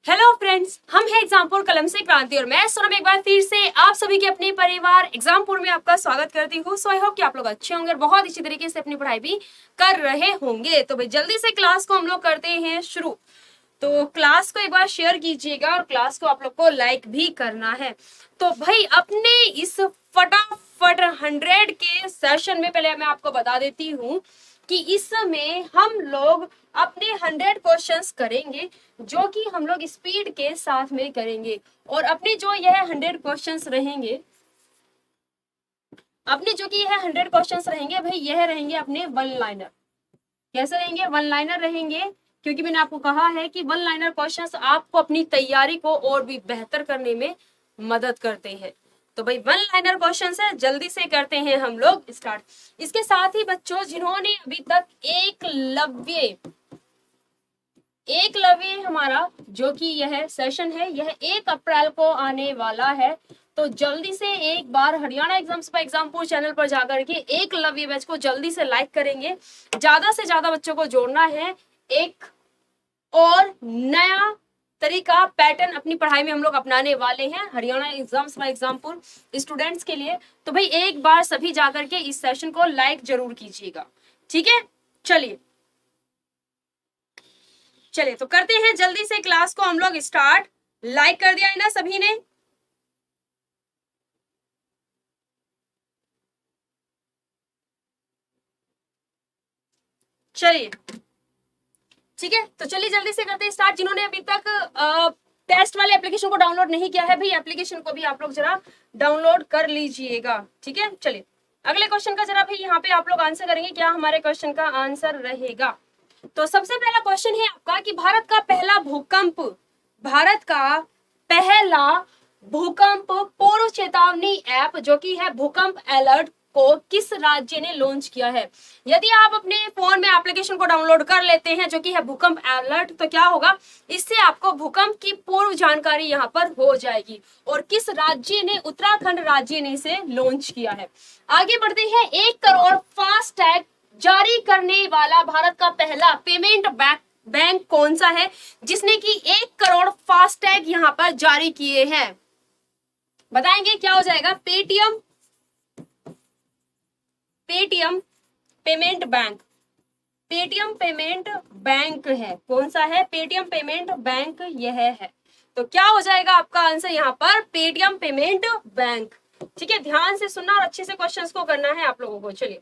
Hello friends, हम हैं एग्जामपुर कलम से क्रांति और मैं सोनम एक बार फिर से आप सभी के अपने परिवार एग्जामपुर में आपका स्वागत करती हूँ। सो आई होप कि आप लोग अच्छे होंगे और बहुत अच्छी तरीके से अपनी पढ़ाई भी कर रहे होंगे। तो भाई जल्दी से क्लास को हम लोग करते हैं शुरू। तो क्लास को एक बार शेयर कीजिएगा और क्लास को आप लोग को लाइक भी करना है। तो भाई अपने इस फटाफट 100 के सेशन में पहले मैं आपको बता देती हूँ कि इसमें हम लोग अपने 100 क्वेश्चंस करेंगे जो कि हम लोग स्पीड के साथ में करेंगे। और अपने जो यह 100 क्वेश्चंस रहेंगे, अपने जो कि यह 100 क्वेश्चंस रहेंगे भाई, यह रहेंगे अपने वन लाइनर। कैसे रहेंगे? वन लाइनर रहेंगे, क्योंकि मैंने आपको कहा है कि वन लाइनर क्वेश्चंस आपको अपनी तैयारी को और भी बेहतर करने में मदद करते हैं। तो भाई वन लाइनर क्वेश्चंस है, जल्दी से करते हैं हम लोग स्टार्ट। इसके साथ ही बच्चों जिन्होंने अभी तक एकलव्य हमारा जो कि यह सेशन है यह 1 अप्रैल को आने वाला है, तो जल्दी से एक बार हरियाणा एग्जाम्स पर एग्जामपुर चैनल पर जाकर के एकलव्य बैच को जल्दी से लाइक करेंगे। ज्यादा से ज्यादा बच्चों को जोड़ना है। एक और नया तरीका पैटर्न अपनी पढ़ाई में हम लोग अपनाने वाले हैं Haryana exams by Exampur students के लिए। तो भाई एक बार सभी जाकर के इस सेशन को लाइक जरूर कीजिएगा, ठीक है। चलिए तो करते हैं जल्दी से क्लास को हम लोग स्टार्ट। लाइक कर दिया है ना सभी ने? चलिए ठीक है, तो चलिए जल्दी से करते हैं स्टार्ट। जिन्होंने अभी तक टेस्ट वाले एप्लीकेशन को डाउनलोड नहीं किया है भाई, एप्लीकेशन को भी आप लोग जरा डाउनलोड कर लीजिएगा, ठीक है। चलिए अगले क्वेश्चन का जरा भाई यहाँ पे आप लोग आंसर करेंगे। क्या हमारे क्वेश्चन का आंसर रहेगा? तो सबसे पहला क्वेश्चन है आपका कि भारत का पहला भूकंप पूर्व चेतावनी ऐप जो कि है भूकंप अलर्ट को किस राज्य ने लॉन्च किया है? यदि आप अपने फोन में एप्लीकेशन को डाउनलोड कर लेते हैं जो कि है भूकंप अलर्ट, तो क्या होगा, इससे आपको भूकंप की पूर्व जानकारी यहाँ पर हो जाएगी। और किस राज्य ने? उत्तराखंड राज्य ने इसे लॉन्च किया है। आगे बढ़ते हैं। 1 करोड़ फास्टैग जारी करने वाला भारत का पहला पेमेंट बैंक कौन सा है जिसने कि 1 करोड़ फास्टैग यहाँ पर जारी किए हैं? बताएंगे क्या हो जाएगा? Paytm payment bank. Paytm payment bank है। कौन सा है? पेटीएम पेमेंट बैंक यह है। तो क्या हो जाएगा आपका आंसर यहाँ पर? पेटीएम पेमेंट बैंक, ठीक है। ध्यान से सुनना और अच्छे से क्वेश्चंस को करना है आप लोगों को। चलिए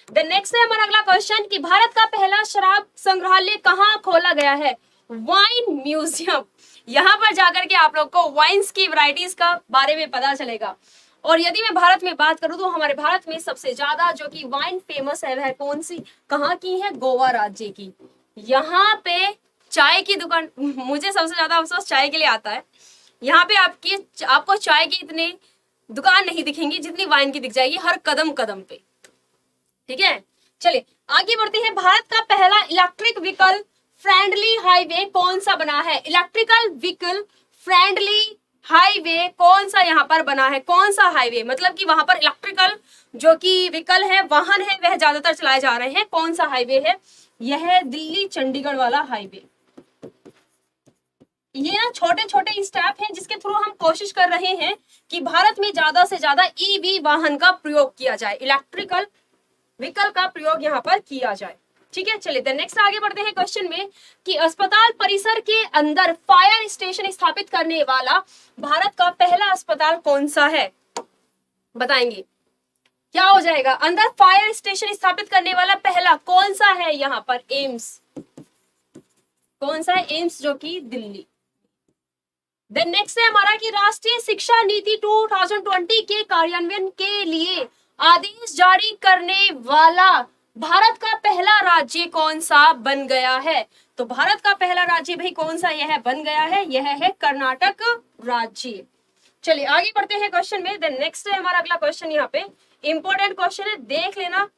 द नेक्स्ट है हमारा अगला क्वेश्चन कि भारत का पहला शराब संग्रहालय कहाँ खोला गया है? Wine museum. यहाँ पर जाकर के आप लोग को वाइन्स की वैरायटीज का बारे में पता चलेगा। और यदि मैं भारत में बात करूं तो हमारे भारत में सबसे ज्यादा जो कि वाइन फेमस है वह कौन सी, कहाँ की है? गोवा राज्य की। यहाँ पे चाय की दुकान, मुझे सबसे ज्यादा अफसोस चाय के लिए आता है। यहाँ पे आपको चाय की इतनी दुकान नहीं दिखेंगी जितनी वाइन की दिख जाएगी हर कदम कदम पे, ठीक है। चलिए आगे बढ़ते हैं। भारत का पहला इलेक्ट्रिक व्हीकल फ्रेंडली हाईवे कौन सा बना है? इलेक्ट्रिकल व्हीकल फ्रेंडली हाईवे कौन सा यहाँ पर बना है? कौन सा हाईवे? मतलब कि वहां पर इलेक्ट्रिकल जो कि व्हीकल है, वाहन है, वह ज्यादातर चलाए जा रहे हैं। कौन सा हाईवे है? यह है दिल्ली चंडीगढ़ वाला हाईवे। ये ना छोटे छोटे स्टेप हैं जिसके थ्रू हम कोशिश कर रहे हैं कि भारत में ज्यादा से ज्यादा ईवी वाहन का प्रयोग किया जाए, इलेक्ट्रिकल व्हीकल का प्रयोग यहाँ पर किया जाए, ठीक है। चलिए नेक्स्ट आगे बढ़ते हैं क्वेश्चन में कि अस्पताल परिसर के अंदर फायर स्टेशन स्थापित करने वाला भारत का पहला अस्पताल कौन सा है? बताएंगे क्या हो जाएगा? अंदर फायर स्टेशन स्थापित करने वाला पहला कौन सा है? यहाँ पर एम्स। कौन सा है? एम्स जो कि दिल्ली। देन नेक्स्ट है हमारा कि राष्ट्रीय शिक्षा नीति 2020 के कार्यान्वयन के लिए आदेश जारी करने वाला भारत का पहला राज्य कौन सा बन गया है? तो भारत का पहला राज्य भाई कौन सा यह बन गया है? यह है कर्नाटक राज्य। चलिए आगे बढ़ते हैं क्वेश्चन में। देन नेक्स्ट है हमारा अगला क्वेश्चन, यहाँ पे इंपॉर्टेंट क्वेश्चन है, देख लेना।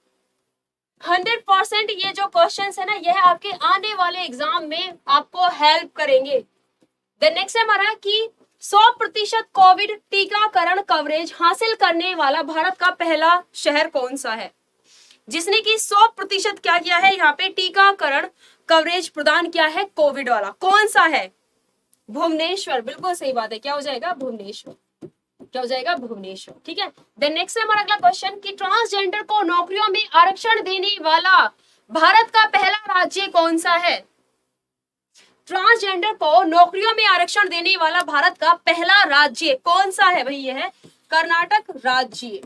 100% ये जो क्वेश्चन है ना, यह आपके आने वाले एग्जाम में आपको हेल्प करेंगे। देन नेक्स्ट है हमारा कि 100% कोविड टीकाकरण कवरेज हासिल करने वाला भारत का पहला शहर कौन सा है जिसने कि 100% क्या किया है? यहाँ पे टीकाकरण कवरेज प्रदान किया है कोविड वाला। कौन सा है? भुवनेश्वर, बिल्कुल सही बात है। क्या हो जाएगा? भुवनेश्वर। क्या हो जाएगा? भुवनेश्वर। ठीक है। देन नेक्स्ट है हमारा अगला क्वेश्चन कि ट्रांसजेंडर को नौकरियों में आरक्षण देने वाला भारत का पहला राज्य कौन सा है? ट्रांसजेंडर को नौकरियों में आरक्षण देने वाला भारत का पहला राज्य कौन सा है भाई? ये है कर्नाटक राज्य।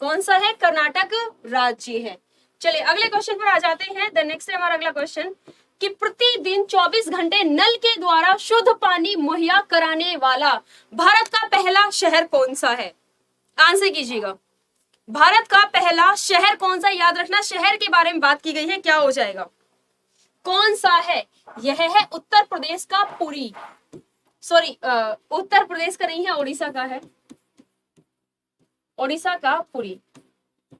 कौन सा है? कर्नाटक राज्य है। चलिए अगले क्वेश्चन पर आ जाते हैं। द नेक्स्ट है हमारा अगला क्वेश्चन कि प्रतिदिन 24 घंटे नल के द्वारा शुद्ध पानी मुहैया कराने वाला भारत का पहला शहर कौन सा है? आंसर कीजिएगा। भारत का पहला शहर कौन सा? याद रखना शहर के बारे में बात की गई है। क्या हो जाएगा? कौन सा है? यह है उत्तर प्रदेश का पुरी। सॉरी, उत्तर प्रदेश का नहीं है, ओडिशा का है। ओडिशा का पुरी।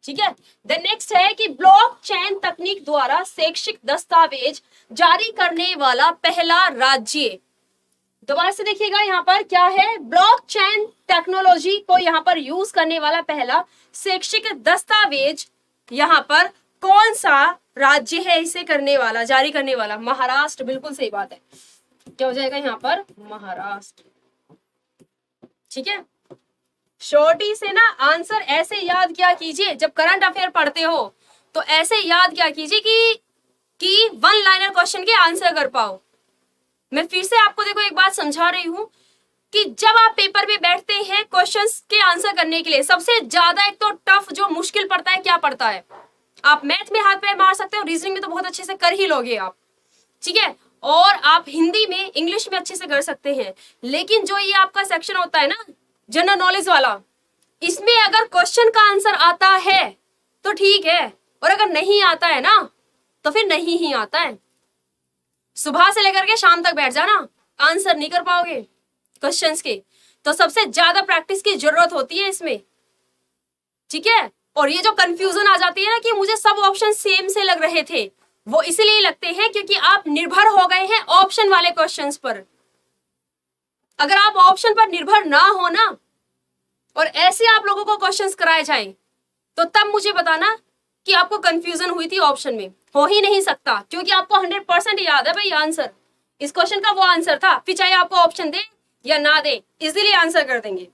ठीक है। द नेक्स्ट है कि ब्लॉकचेन तकनीक द्वारा शैक्षिक दस्तावेज जारी करने वाला पहला राज्य। दोबारा से देखिएगा यहाँ पर क्या है? ब्लॉकचेन टेक्नोलॉजी को यहाँ पर यूज करने वाला पहला शैक्षिक दस्तावेज यहाँ पर कौन सा राज्य है इसे करने वाला, जारी करने वाला? महाराष्ट्र, बिल्कुल सही बात है। क्या हो जाएगा यहाँ पर? महाराष्ट्र। ठीक है। शॉर्टी से ना आंसर ऐसे याद किया कीजिए, जब करंट अफेयर पढ़ते हो तो ऐसे याद किया कीजिए कि वन लाइनर क्वेश्चन के आंसर कर पाओ। मैं फिर से आपको देखो एक बात समझा रही हूं कि जब आप पेपर में बैठते हैं क्वेश्चंस के आंसर करने के लिए, सबसे ज्यादा एक तो टफ जो मुश्किल पड़ता है, क्या पड़ता है? आप मैथ में हाथ पैर मार सकते हो, रीजनिंग में तो बहुत अच्छे से कर ही लोगे आप। ठीक है। और आप हिंदी में, इंग्लिश में अच्छे से कर सकते हैं। लेकिन जो ये आपका सेक्शन होता है ना जनरल नॉलेज वाला, इसमें अगर क्वेश्चन का आंसर आता है तो ठीक है, और अगर नहीं आता है ना तो फिर नहीं ही आता है। सुबह से लेकर के शाम तक बैठ जाना, आंसर नहीं कर पाओगे क्वेश्चंस के। तो सबसे ज्यादा प्रैक्टिस की जरूरत होती है इसमें। ठीक है। और ये जो कंफ्यूजन आ जाती है ना कि मुझे सब ऑप्शन सेम से लग रहे थे, वो इसलिए लगते हैं क्योंकि आप निर्भर हो गए हैं ऑप्शन वाले क्वेश्चंस पर। अगर आप ऑप्शन पर निर्भर ना हो ना और ऐसे आप लोगों को क्वेश्चंस कराए जाएं, तो तब मुझे बताना कि आपको कंफ्यूजन हुई थी ऑप्शन में। हो ही नहीं सकता, क्योंकि आपको 100% याद है भाई आंसर। इस क्वेश्चन का वो आंसर था, फिर चाहे आपको ऑप्शन दे या ना दे, इजीली आंसर कर देंगे।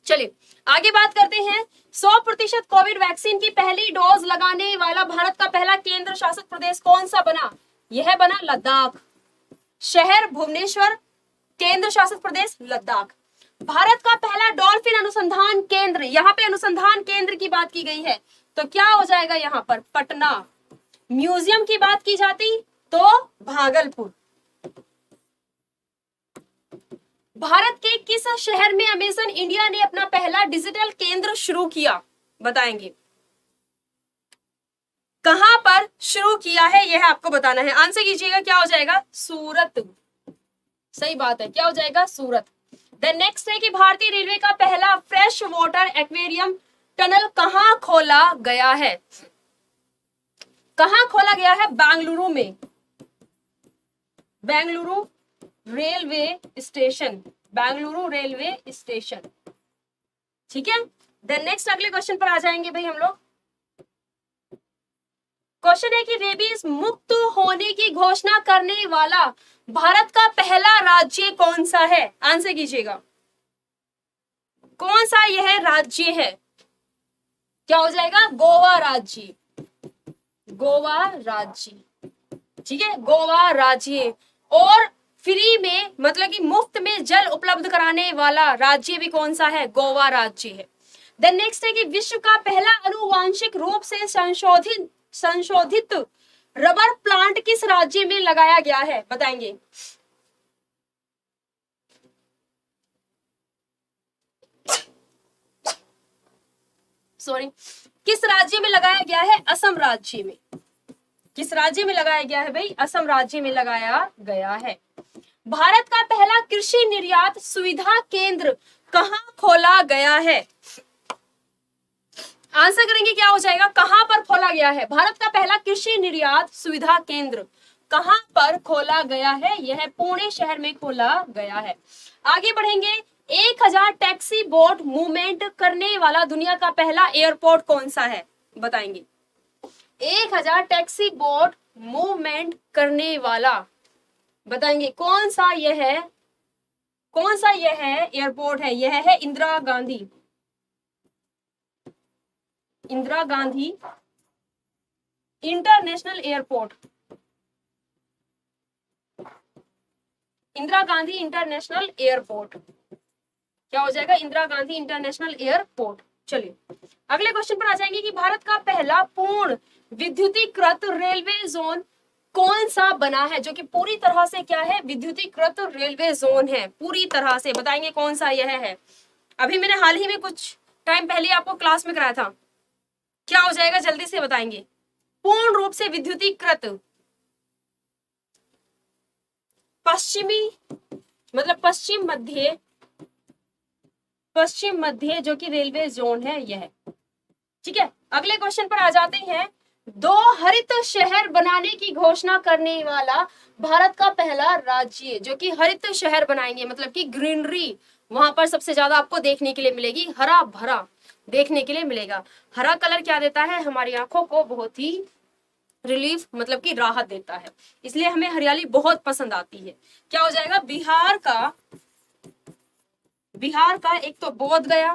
चलिए आगे बात करते हैं। 100% कोविड वैक्सीन की पहली डोज लगाने वाला भारत का पहला केंद्र शासित प्रदेश कौन सा बना? यह बना लद्दाख। शहर भुवनेश्वर, केंद्र शासित प्रदेश लद्दाख। भारत का पहला डॉल्फिन अनुसंधान केंद्र, यहाँ पे अनुसंधान केंद्र की बात की गई है तो क्या हो जाएगा यहाँ पर? पटना। म्यूजियम की बात की जाती तो भागलपुर। भारत के किस शहर में अमेजन इंडिया ने अपना पहला डिजिटल केंद्र शुरू किया? बताएंगे। कहां पर शुरू किया है यह आपको बताना है। आंसर कीजिएगा। क्या हो जाएगा? सूरत। सही बात है। क्या हो जाएगा? सूरत। द नेक्स्ट है कि भारतीय रेलवे का पहला फ्रेश वाटर एक्वेरियम टनल कहां खोला गया है? कहां खोला गया है? बेंगलुरु में। Bengaluru railway station. Bengaluru railway station. ठीक है। देन नेक्स्ट अगले क्वेश्चन पर आ जाएंगे भाई हम लोग। क्वेश्चन है कि रेबीज मुक्त होने की घोषणा करने वाला भारत का पहला राज्य कौन सा है? आंसर कीजिएगा। कौन सा यह राज्य है? क्या हो जाएगा? गोवा राज्य। गोवा राज्य। ठीक है, गोवा राज्य। और फ्री में मतलब कि मुफ्त में जल उपलब्ध कराने वाला राज्य भी कौन सा है? गोवा राज्य है। देन नेक्स्ट है कि विश्व का पहला आनुवांशिक रूप से संशोधित रबर प्लांट किस राज्य में लगाया गया है? बताएंगे। सॉरी, किस राज्य में लगाया गया है? असम राज्य में। किस राज्य में लगाया गया है भाई? असम राज्य में लगाया गया है। भारत का पहला कृषि निर्यात सुविधा केंद्र कहां खोला गया है? आंसर करेंगे। क्या हो जाएगा? कहां पर खोला गया है? भारत का पहला कृषि निर्यात सुविधा केंद्र कहां पर खोला गया है? यह पुणे शहर में खोला गया है। आगे बढ़ेंगे। 1000 टैक्सी बोट मूवमेंट करने वाला दुनिया का पहला एयरपोर्ट कौन सा है? बताएंगे। 1000 टैक्सी बोट मूवमेंट करने वाला बताएंगे कौन सा यह है, कौन सा यह है एयरपोर्ट है? यह है Indira Gandhi, Indira Gandhi international airport, Indira Gandhi international airport. क्या हो जाएगा? Indira Gandhi international airport. चलिए अगले क्वेश्चन पर आ जाएंगे कि भारत का पहला पूर्ण विद्युतीकृत रेलवे जोन कौन सा बना है? जो कि पूरी तरह से क्या है? विद्युतीकृत रेलवे जोन है, पूरी तरह से। बताएंगे कौन सा यह है? अभी मैंने हाल ही में कुछ टाइम पहले आपको क्लास में कराया था। क्या हो जाएगा? जल्दी से बताएंगे। पूर्ण रूप से विद्युतीकृत पश्चिमी मतलब पश्चिम मध्य जो कि रेलवे जोन है यह। ठीक है, अगले क्वेश्चन पर आ जाते हैं। 2 हरित शहर बनाने की घोषणा करने वाला भारत का पहला राज्य, जो कि हरित शहर बनाएंगे, मतलब कि ग्रीनरी वहां पर सबसे ज्यादा आपको देखने के लिए मिलेगी, हरा भरा देखने के लिए मिलेगा। हरा कलर क्या देता है? हमारी आंखों को बहुत ही रिलीफ मतलब कि राहत देता है, इसलिए हमें हरियाली बहुत पसंद आती है। क्या हो जाएगा? बिहार का एक तो बोध गया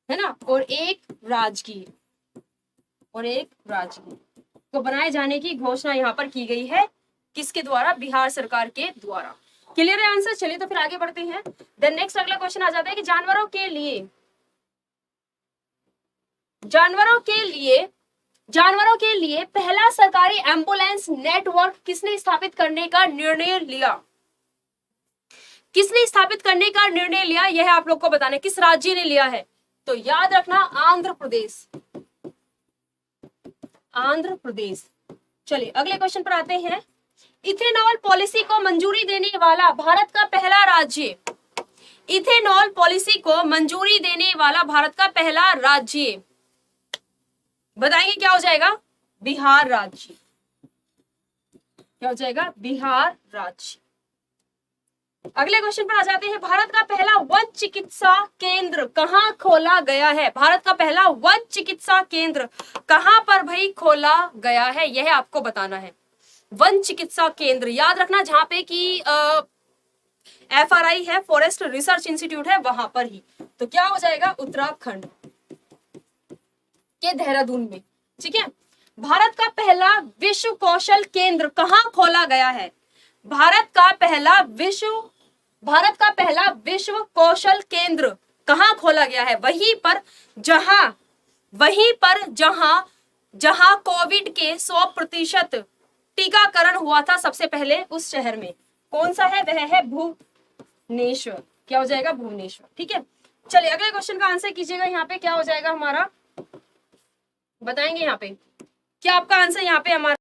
है ना, और एक राजगीर को बनाए जाने की घोषणा यहाँ पर की गई है। किसके द्वारा? बिहार सरकार के द्वारा। क्लियर है आंसर? चलिए तो फिर आगे बढ़ते हैं। देन नेक्स्ट अगला क्वेश्चन आ जाता है कि जानवरों के लिए पहला सरकारी एम्बुलेंस नेटवर्क किसने स्थापित करने का निर्णय लिया? किसने स्थापित करने का निर्णय लिया? यह आप लोग को बताना है किस राज्य ने लिया है। तो याद रखना आंध्र प्रदेश। चलिए अगले क्वेश्चन पर आते हैं। इथेनॉल पॉलिसी को मंजूरी देने वाला भारत का पहला राज्य, इथेनॉल पॉलिसी को मंजूरी देने वाला भारत का पहला राज्य बताएंगे क्या हो जाएगा? बिहार राज्य। क्या हो जाएगा? बिहार राज्य। अगले क्वेश्चन पर आ जाते हैं। भारत का पहला वन चिकित्सा केंद्र कहां खोला गया है? भारत का पहला वन चिकित्सा केंद्र कहां पर भाई खोला गया है? यह आपको बताना है। वन चिकित्सा केंद्र याद रखना, जहां पे कि FRI है, फॉरेस्ट रिसर्च इंस्टीट्यूट है, वहां पर ही। तो क्या हो जाएगा? उत्तराखंड के देहरादून में। ठीक है। भारत का पहला विश्व कौशल केंद्र कहां खोला गया है? भारत का पहला विश्व कौशल केंद्र कहां खोला गया है? वहीं पर जहां कोविड के 100% टीकाकरण हुआ था सबसे पहले, उस शहर में। कौन सा है? वह है भुवनेश्वर। क्या हो जाएगा? भुवनेश्वर। ठीक है। चलिए अगले क्वेश्चन का आंसर कीजिएगा। यहाँ पे क्या हो जाएगा हमारा? बताएंगे यहाँ पे क्या आपका आंसर यहाँ पे हमारा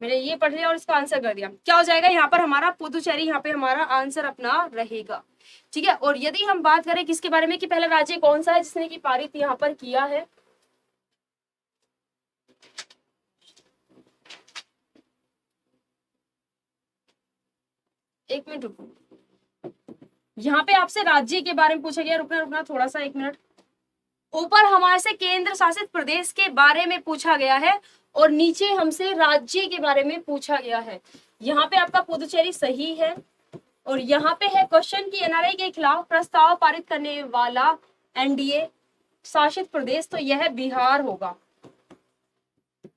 मैंने ये पढ़ लिया और इसका आंसर कर दिया। क्या हो जाएगा यहाँ पर हमारा पुदुचेरी, यहाँ पे हमारा आंसर अपना रहेगा। ठीक है, और यदि हम बात करें किसके बारे में कि पहला राज्य कौन सा है जिसने की पारित यहाँ पर किया है, एक मिनट रुको, यहाँ पे आपसे राज्य के बारे में पूछा गया। रुकना रुकना थोड़ा सा, एक मिनट। ऊपर हमारे से केंद्र शासित प्रदेश के बारे में पूछा गया है और नीचे हमसे राज्य के बारे में पूछा गया है। यहाँ पे आपका पुदुचेरी सही है और यहाँ पे है क्वेश्चन की एनआरआई के खिलाफ प्रस्ताव पारित करने वाला एनडीए शासित प्रदेश, तो यह बिहार होगा।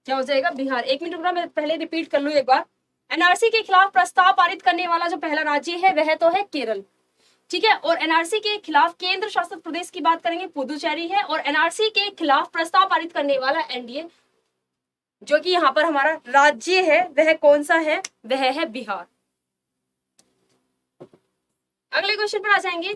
क्या हो जाएगा? बिहार। एक मिनट रुकना, मैं पहले रिपीट कर लूं एक बार। एनआरसी के खिलाफ प्रस्ताव पारित करने वाला जो पहला राज्य है वह तो है केरल। ठीक है, और एनआरसी के खिलाफ केंद्र शासित प्रदेश की बात करेंगे पुदुचेरी है, और एनआरसी के खिलाफ प्रस्ताव पारित करने वाला एनडीए जो कि यहाँ पर हमारा राज्य है वह कौन सा है? वह है बिहार। अगले क्वेश्चन पर आ जाएंगे।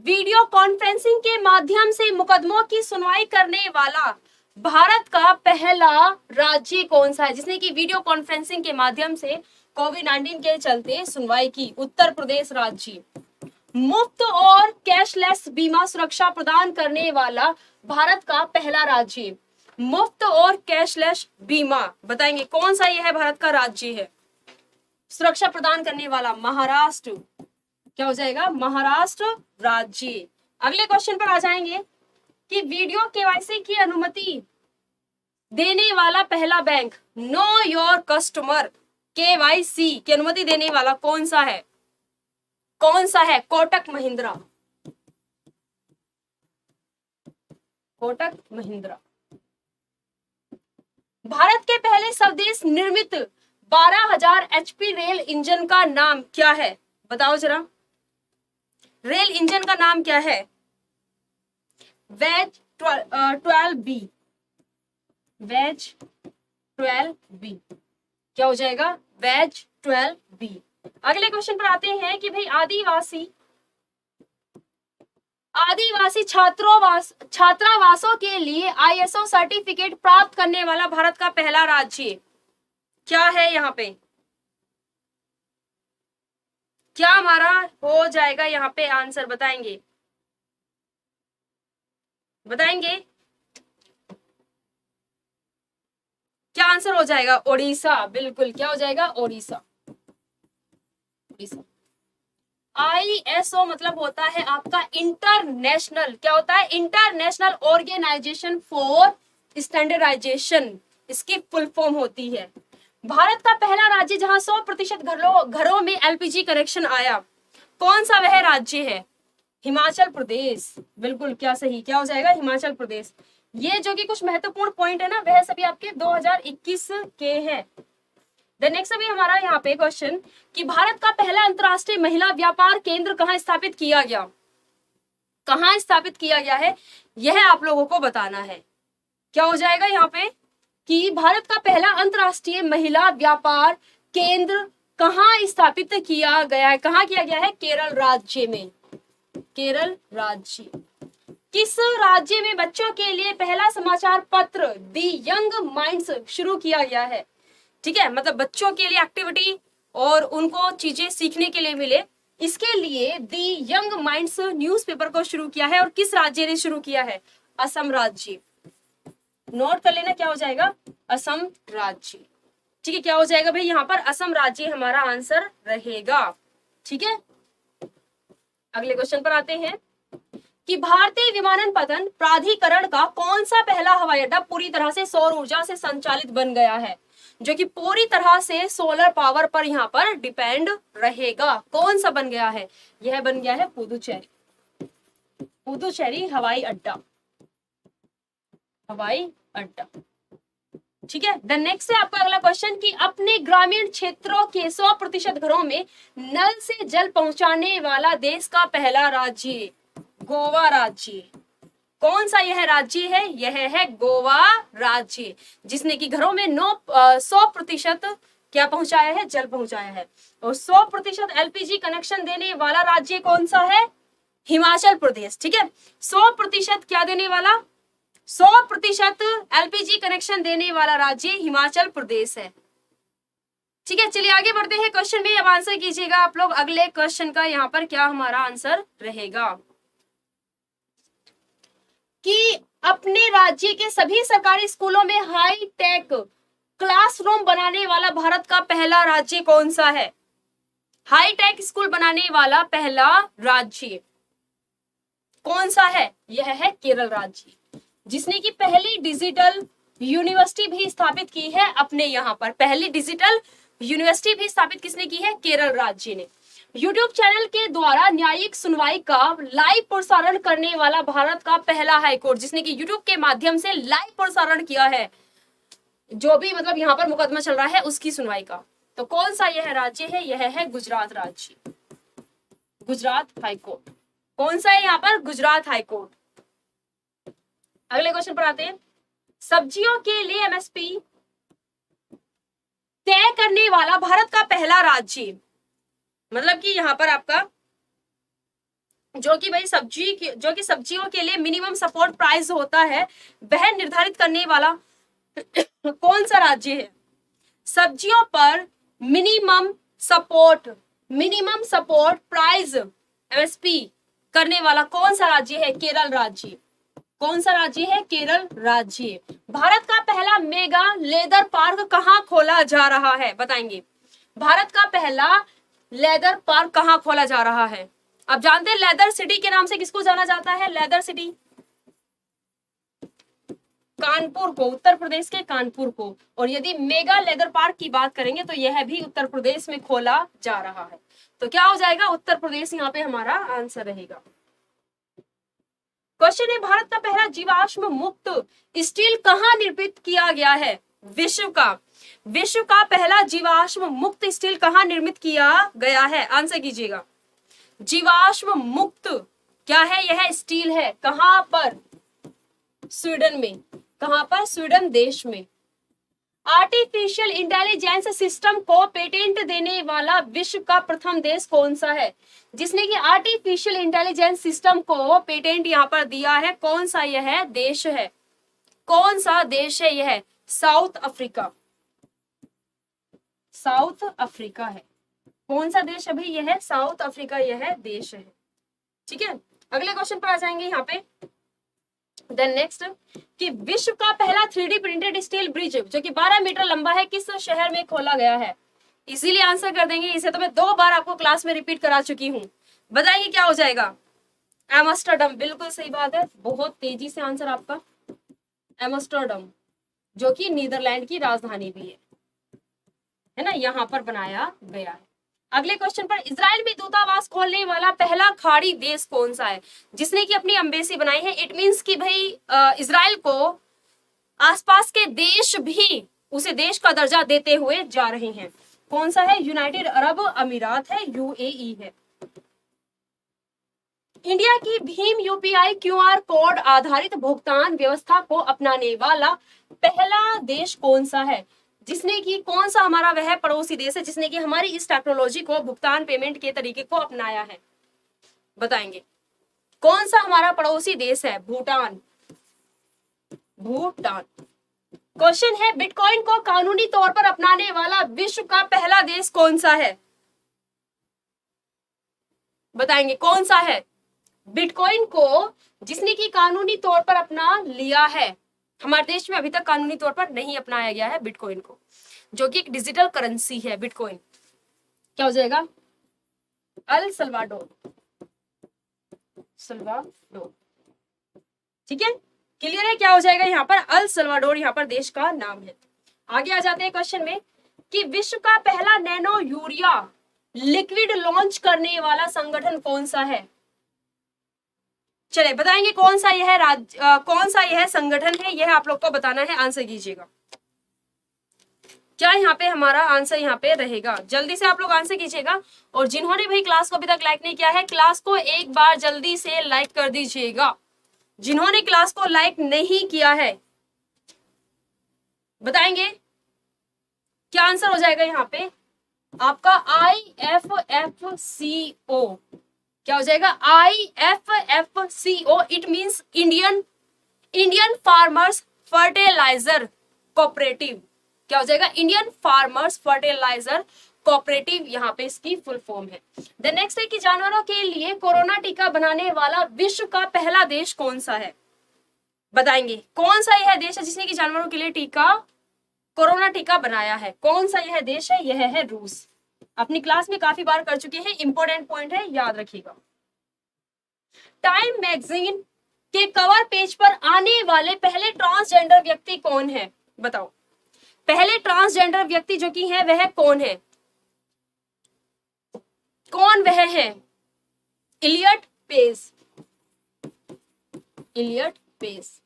वीडियो कॉन्फ्रेंसिंग के माध्यम से मुकदमों की सुनवाई करने वाला भारत का पहला राज्य कौन सा है जिसने की वीडियो कॉन्फ्रेंसिंग के माध्यम से कोविड-19 के चलते सुनवाई की? उत्तर प्रदेश राज्य। मुफ्त और कैशलेस बीमा सुरक्षा प्रदान करने वाला भारत का पहला राज्य, मुफ्त और कैशलेस बीमा, बताएंगे कौन सा यह है भारत का राज्य है सुरक्षा प्रदान करने वाला? महाराष्ट्र। क्या हो जाएगा? महाराष्ट्र राज्य। अगले क्वेश्चन पर आ जाएंगे कि वीडियो केवाईसी की अनुमति देने वाला पहला bank, know your customer KYC की अनुमति देने वाला कौन सा है? कौन सा है? कोटक महिंद्रा। कोटक महिंद्रा। भारत के पहले स्वदेश निर्मित 12,000 HP रेल इंजन का नाम क्या है? बताओ जरा, रेल इंजन का नाम क्या है? वेज 12B। वेज 12B। क्या हो जाएगा? Veg 12B। अगले क्वेश्चन पर आते हैं कि भाई आदिवासी छात्रावासों के लिए ISO सर्टिफिकेट प्राप्त करने वाला भारत का पहला राज्य क्या है? यहाँ पे क्या हमारा हो जाएगा यहाँ पे आंसर? बताएंगे बताएंगे क्या आंसर हो जाएगा? ओडिशा। बिल्कुल, क्या हो जाएगा? ओडिशा। ISO मतलब होता है आपका इंटरनेशनल, क्या होता है? इंटरनेशनल ऑर्गेनाइजेशन फॉर स्टैंडर्डाइजेशन, इसकी फुल फॉर्म होती है। भारत का पहला राज्य जहां 100% घरों में LPG कनेक्शन आया, कौन सा वह राज्य है? हिमाचल प्रदेश। बिल्कुल, क्या सही, क्या हो जाएगा? हिमाचल प्रदेश। ये जो कि कुछ महत्वपूर्ण पॉइंट है ना, वह सभी आपके 2021 के हैं। नेक्स्ट अभी हमारा यहाँ पे क्वेश्चन कि भारत का पहला अंतरराष्ट्रीय महिला व्यापार केंद्र कहाँ स्थापित किया गया? कहाँ स्थापित किया गया है यह आप लोगों को बताना है। क्या हो जाएगा यहाँ पे कि भारत का पहला अंतरराष्ट्रीय महिला व्यापार केंद्र कहाँ स्थापित किया गया है? कहाँ किया गया है? केरल राज्य में। केरल राज्य। किस राज्य में बच्चों के लिए पहला समाचार पत्र दी यंग माइंड्स शुरू किया गया है? ठीक है, मतलब बच्चों के लिए एक्टिविटी और उनको चीजें सीखने के लिए मिले, इसके लिए दी यंग माइंड्स न्यूज़पेपर को शुरू किया है। और किस राज्य ने शुरू किया है? असम राज्य। नोट कर लेना, क्या हो जाएगा? असम राज्य। ठीक है, क्या हो जाएगा भाई? यहाँ पर असम राज्य हमारा आंसर रहेगा। ठीक है, अगले क्वेश्चन पर आते हैं कि भारतीय विमानन प्राधिकरण का कौन सा पहला हवाई अड्डा पूरी तरह से सौर ऊर्जा से संचालित बन गया है, जो कि पूरी तरह से सोलर पावर पर यहाँ पर डिपेंड रहेगा? कौन सा बन गया है? यह बन गया है पुदुचेरी। पुदुचेरी हवाई अड्डा। हवाई अड्डा। ठीक है, द नेक्स्ट है आपका अगला क्वेश्चन कि अपने ग्रामीण क्षेत्रों के 100% घरों में नल से जल पहुंचाने वाला देश का पहला राज्य, गोवा राज्य। कौन सा यह राज्य है? यह है गोवा राज्य, जिसने कि घरों में 100% क्या पहुंचाया है? जल पहुंचाया है। और 100% LPG कनेक्शन देने वाला राज्य कौन सा है? हिमाचल प्रदेश। ठीक है, 100% क्या देने वाला? 100% LPG कनेक्शन देने वाला राज्य हिमाचल प्रदेश है। ठीक है, चलिए आगे बढ़ते हैं क्वेश्चन में। अब आंसर कीजिएगा आप लोग अगले क्वेश्चन का, यहाँ पर क्या हमारा आंसर रहेगा कि अपने राज्य के सभी सरकारी स्कूलों में हाई टेक क्लासरूम बनाने वाला भारत का पहला राज्य कौन सा है? हाई टेक स्कूल बनाने वाला पहला राज्य कौन सा है? यह है केरल राज्य, जिसने की पहली डिजिटल यूनिवर्सिटी भी स्थापित की है अपने यहाँ पर। पहली डिजिटल यूनिवर्सिटी भी स्थापित किसने की है? केरल राज्य ने। यूट्यूब चैनल के द्वारा न्यायिक सुनवाई का लाइव प्रसारण करने वाला भारत का पहला हाईकोर्ट, जिसने कि यूट्यूब के माध्यम से लाइव प्रसारण किया है जो भी मतलब यहाँ पर मुकदमा चल रहा है उसकी सुनवाई का। तो कौन सा यह राज्य है? यह है गुजरात राज्य, गुजरात हाईकोर्ट। कौन सा है यहाँ पर? गुजरात हाईकोर्ट। अगले क्वेश्चन पर आते हैं। सब्जियों के लिए एमएसपी तय करने वाला भारत का पहला राज्य, मतलब कि यहाँ पर आपका जो कि भाई सब्जियों के लिए मिनिमम सपोर्ट प्राइस होता है वह निर्धारित करने वाला कौन सा राज्य है? सब्जियों पर मिनिमम सपोर्ट प्राइस एमएसपी करने वाला कौन सा राज्य है? केरल राज्य। कौन सा राज्य है? केरल राज्य। भारत का पहला मेगा लेदर पार्क कहाँ खोला जा रहा है? बताएंगे। भारत का पहला लेदर पार्क कहाँ खोला जा रहा है? अब जानते हैं लेदर सिटी के नाम से किसको जाना जाता है? लेदर सिटी कानपुर को, उत्तर प्रदेश के कानपुर को। और यदि मेगा लेदर पार्क की बात करेंगे तो यह भी उत्तर प्रदेश में खोला जा रहा है। तो क्या हो जाएगा? उत्तर प्रदेश यहाँ पे हमारा आंसर रहेगा। क्वेश्चन है, भारत का पहला जीवाश्म मुक्त स्टील कहाँ निर्मित किया गया है? विश्व का पहला जीवाश्म मुक्त स्टील कहाँ निर्मित किया गया है? आंसर कीजिएगा। जीवाश्म मुक्त क्या है? यह स्टील है। कहां पर? स्वीडन में। कहां पर? स्वीडन देश में। आर्टिफिशियल इंटेलिजेंस सिस्टम को पेटेंट देने वाला विश्व का प्रथम देश कौन सा है? जिसने कि आर्टिफिशियल इंटेलिजेंस सिस्टम को पेटेंट यहां पर दिया है, कौन सा यह देश है? कौन सा देश है यह? South Africa. साउथ अफ्रीका है। कौन सा देश अभी? यह है साउथ अफ्रीका, यह देश है। ठीक है, अगले क्वेश्चन पर आ जाएंगे यहाँ पे। देन नेक्स्ट कि विश्व का पहला 3D प्रिंटेड स्टील ब्रिज जो कि 12 मीटर लंबा है किस शहर में खोला गया है? इसीलिए आंसर कर देंगे। इसे तो मैं 2 बार आपको क्लास में रिपीट करा चुकी हूँ। बताइए क्या हो जाएगा? एम्स्टर्डम। बिल्कुल सही बात है, बहुत तेजी से आंसर आपका। एम्स्टर्डम जो कि नीदरलैंड की राजधानी भी है ना, यहाँ पर बनाया गया है। अगले क्वेश्चन पर, इजराइल में दूतावास खोलने वाला पहला खाड़ी देश कौन सा है? जिसने की अपनी एम्बेसी बनाई है। इट मींस कि भाई इजराइल को आसपास के देश भी उसे देश का दर्जा देते हुए जा रहे हैं। कौन सा है? यूनाइटेड अरब अमीरात है, यूएई है। इंडिया की भीम यूपीआई क्यूआर कोड आधारित भुगतान व्यवस्था को अपनाने वाला पहला देश कौन सा है? जिसने की कौन सा हमारा वह पड़ोसी देश है जिसने की हमारी इस टेक्नोलॉजी को, भुगतान पेमेंट के तरीके को अपनाया है? बताएंगे कौन सा हमारा पड़ोसी देश है? भूटान। भूटान। क्वेश्चन है, बिटकॉइन को कानूनी तौर पर अपनाने वाला विश्व का पहला देश कौन सा है? बताएंगे कौन सा है? बिटकॉइन को जिसने की कानूनी तौर पर अपना लिया है। हमारे देश में अभी तक कानूनी तौर पर नहीं अपनाया गया है बिटकॉइन को, जो कि एक डिजिटल करेंसी है बिटकॉइन। क्या हो जाएगा? El Salvador. ठीक है, क्लियर है? क्या हो जाएगा यहाँ पर? अल सल्वाडोर यहाँ पर देश का नाम है। आगे आ जाते हैं क्वेश्चन में कि विश्व का पहला नैनो यूरिया लिक्विड लॉन्च करने वाला संगठन कौन सा है? चले बताएंगे कौन सा यह संगठन है, यह आप लोग को बताना है। आंसर कीजिएगा। क्या यहाँ पे हमारा आंसर यहाँ पे रहेगा? जल्दी से आप लोग आंसर कीजिएगा। और जिन्होंने भाई क्लास को अभी तक लाइक नहीं किया है, क्लास को एक बार जल्दी से लाइक कर दीजिएगा। जिन्होंने क्लास को लाइक नहीं किया है बताएंगे क्या आंसर हो जाएगा यहाँ पे आपका? IFFCO। क्या हो जाएगा? IFFCO। It means Indian farmers fertiliser cooperative. क्या हो जाएगा, इंडियन फार्मर्स फर्टिलाइजर कोऑपरेटिव, यहाँ पे इसकी फुल फॉर्म है। द नेक्स्ट है कि जानवरों के लिए कोरोना टीका बनाने वाला विश्व का पहला देश कौन सा है, बताएंगे कौन सा यह देश है जिसने कि जानवरों के लिए कोरोना टीका बनाया है, कौन सा यह देश है, यह है रूस। अपनी क्लास में काफी बार कर चुके हैं, इंपॉर्टेंट पॉइंट है, याद रखिएगा। टाइम मैगजीन के कवर पेज पर आने वाले पहले ट्रांसजेंडर व्यक्ति कौन है, बताओ पहले ट्रांसजेंडर व्यक्ति जो कि है वह कौन है, कौन वह है, Elliot Page, Elliot Page.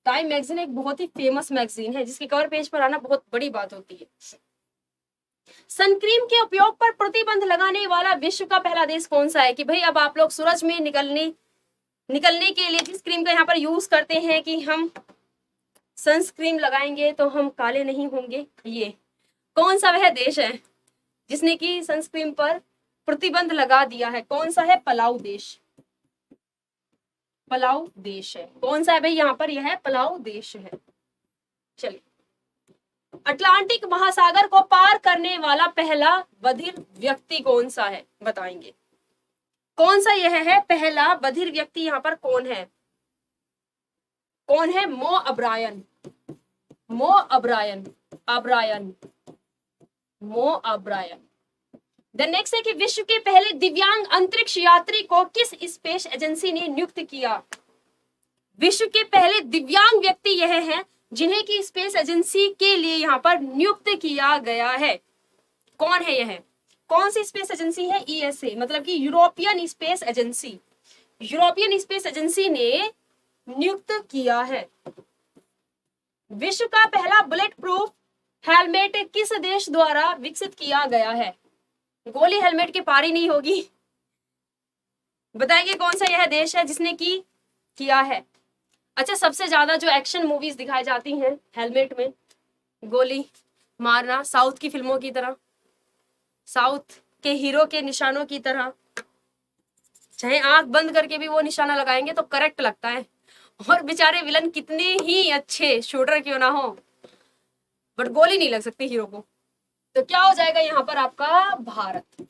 Time magazine एक बहुत ही फेमस मैगजीन है जिसके कवर पेज पर आना बहुत बड़ी बात होती है। सनक्रीम के उपयोग पर प्रतिबंध लगाने वाला विश्व का पहला देश कौन सा है, कि भाई अब आप लोग सूरज में निकलने के लिए जिस क्रीम का यहाँ पर यूज करते हैं कि हम सनस्क्रीन लगाएंगे तो हम काले नहीं होंगे, ये कौन सा वह देश है जिसने कि सनस्क्रीन पर प्रतिबंध लगा दिया है, कौन सा है, पलाऊ देश, पलाऊ देश है। कौन सा है भाई यहाँ पर, यह है पलाऊ देश है। चलिए, अटलांटिक महासागर को पार करने वाला पहला बधिर व्यक्ति कौन सा है, बताएंगे कौन सा यह है पहला बधिर व्यक्ति, यहाँ पर कौन है, कौन है, मो अब्रायन, मो अब्रायन, अब्रायन, मो अब्रायन। द नेक्स्ट है कि विश्व के पहले दिव्यांग अंतरिक्ष यात्री को किस स्पेस एजेंसी ने नियुक्त किया, विश्व के पहले दिव्यांग व्यक्ति यह हैं जिन्हें की स्पेस एजेंसी के लिए यहाँ पर नियुक्त किया गया है, कौन है यह, कौन सी स्पेस एजेंसी है, ईएसए, मतलब कि European space agency, European space agency ने नियुक्त किया है। विश्व का पहला बुलेट प्रूफ हेलमेट किस देश द्वारा विकसित किया गया है, गोली हेलमेट के पार ही नहीं होगी, बताइए कौन सा यह देश है जिसने किया है। अच्छा, सबसे ज्यादा जो एक्शन मूवीज दिखाई जाती हैं हेलमेट में गोली मारना, साउथ की फिल्मों की तरह, साउथ के हीरो के निशानों की तरह, चाहे आंख बंद करके भी वो निशाना लगाएंगे तो करेक्ट लगता है, और बेचारे विलन कितने ही अच्छे शूटर क्यों ना हो बट गोली नहीं लग सकती हीरो को। तो क्या हो जाएगा यहाँ पर आपका भारत।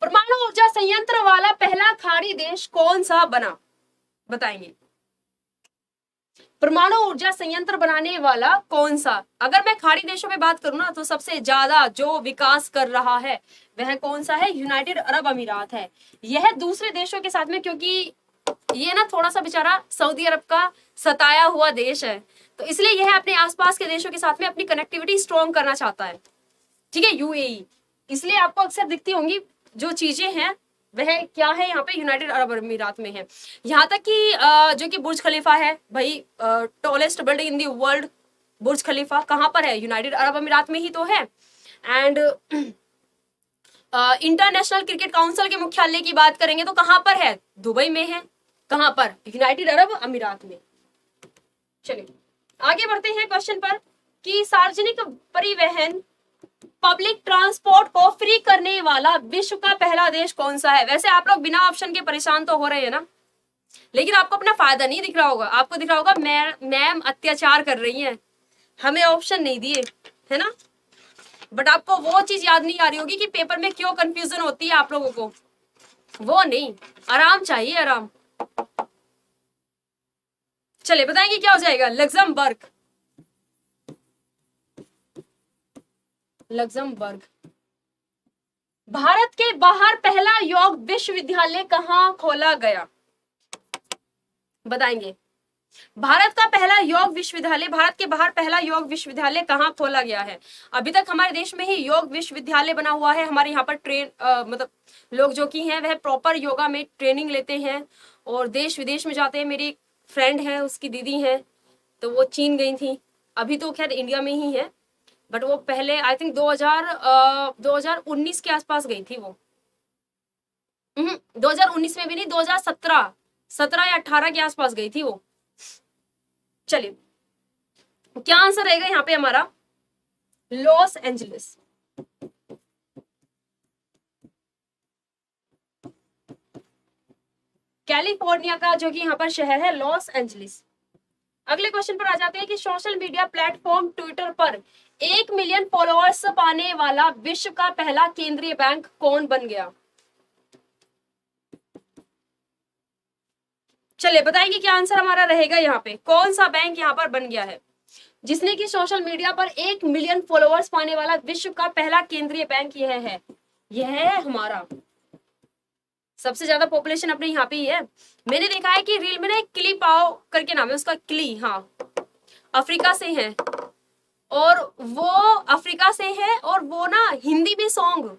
परमाणु ऊर्जा संयंत्र वाला पहला खाड़ी देश कौन सा बना, बताएंगे परमाणु ऊर्जा संयंत्र बनाने वाला कौन सा। अगर मैं खाड़ी देशों में बात करूं ना तो सबसे ज्यादा जो विकास कर रहा है वह कौन सा है, यूनाइटेड अरब अमीरात है। यह दूसरे देशों के साथ में, क्योंकि ये ना थोड़ा सा बेचारा सऊदी अरब का सताया हुआ देश है, तो इसलिए यह अपने आसपास के देशों के साथ में अपनी कनेक्टिविटी स्ट्रॉन्ग करना चाहता है, ठीक है, यूएई। इसलिए आपको अक्सर दिखती होंगी जो चीजें हैं वह क्या है, यहाँ पे यूनाइटेड अरब अमीरात में है। यहाँ तक कि जो कि बुर्ज खलीफा है भाई, tallest building in the world, Burj Khalifa कहाँ पर है, यूनाइटेड अरब अमीरात में ही तो है। एंड इंटरनेशनल क्रिकेट काउंसिल के मुख्यालय की बात करेंगे तो कहाँ पर है, दुबई में है, कहाँ पर, यूनाइटेड अरब अमीरात में। चलिए आगे बढ़ते हैं क्वेश्चन पर कि सार्वजनिक परिवहन पब्लिक ट्रांसपोर्ट को फ्री करने वाला विश्व का पहला देश कौन सा है। वैसे आप लोग बिना ऑप्शन के परेशान तो हो रहे हैं ना, लेकिन आपको अपना फायदा नहीं दिख रहा होगा, आपको दिख रहा होगा मैम अत्याचार कर रही हैं, हमें ऑप्शन नहीं दिए, है ना। बट आपको वो चीज याद नहीं आ रही होगी कि पेपर में क्यों कंफ्यूजन होती है आप लोगों को, वो नहीं, आराम चाहिए, आराम। चलिए बताएंगे क्या हो जाएगा, लग्जमबर्ग, लग्जमबर्ग। भारत के बाहर पहला योग विश्वविद्यालय कहाँ खोला गया, बताएंगे भारत का पहला योग विश्वविद्यालय, भारत के बाहर पहला योग विश्वविद्यालय कहाँ खोला गया है। अभी तक हमारे देश में ही योग विश्वविद्यालय बना हुआ है, हमारे यहाँ पर मतलब लोग जो कि हैं वह प्रॉपर योगा में ट्रेनिंग लेते हैं और देश विदेश में जाते हैं। मेरी फ्रेंड है, उसकी दीदी है, तो वो चीन गई थी, अभी तो खैर इंडिया में ही है, बट वो पहले आई थिंक 2019 के आसपास गई थी वो, 2019 में भी नहीं, 2017 या 18 के आसपास गई थी वो। चलिए क्या आंसर रहेगा यहाँ पे हमारा, लॉस एंजलिस। कैलिफोर्निया का जो कि यहाँ पर शहर है लॉस एंजलिस। अगले क्वेश्चन पर आ जाते हैं कि सोशल मीडिया प्लेटफॉर्म ट्विटर पर 1 मिलियन फॉलोअर्स पाने वाला विश्व का पहला केंद्रीय बैंक कौन बन गया? चलिए बताएंगे क्या आंसर हमारा रहेगा यहाँ पे। कौन सा बैंक यहाँ पर बन गया है जिसने कि सोशल मीडिया पर 1 मिलियन फॉलोअर्स पाने वाला विश्व का पहला केंद्रीय बैंक यह है हमारा। सबसे ज्यादा पॉपुलेशन अपने यहाँ पे ही है। मैंने देखा है कि रील में ना एक क्ली पाओ करके नाम है उसका, क्ली, हाँ, अफ्रीका से है और वो अफ्रीका से है और वो ना हिंदी में सॉन्ग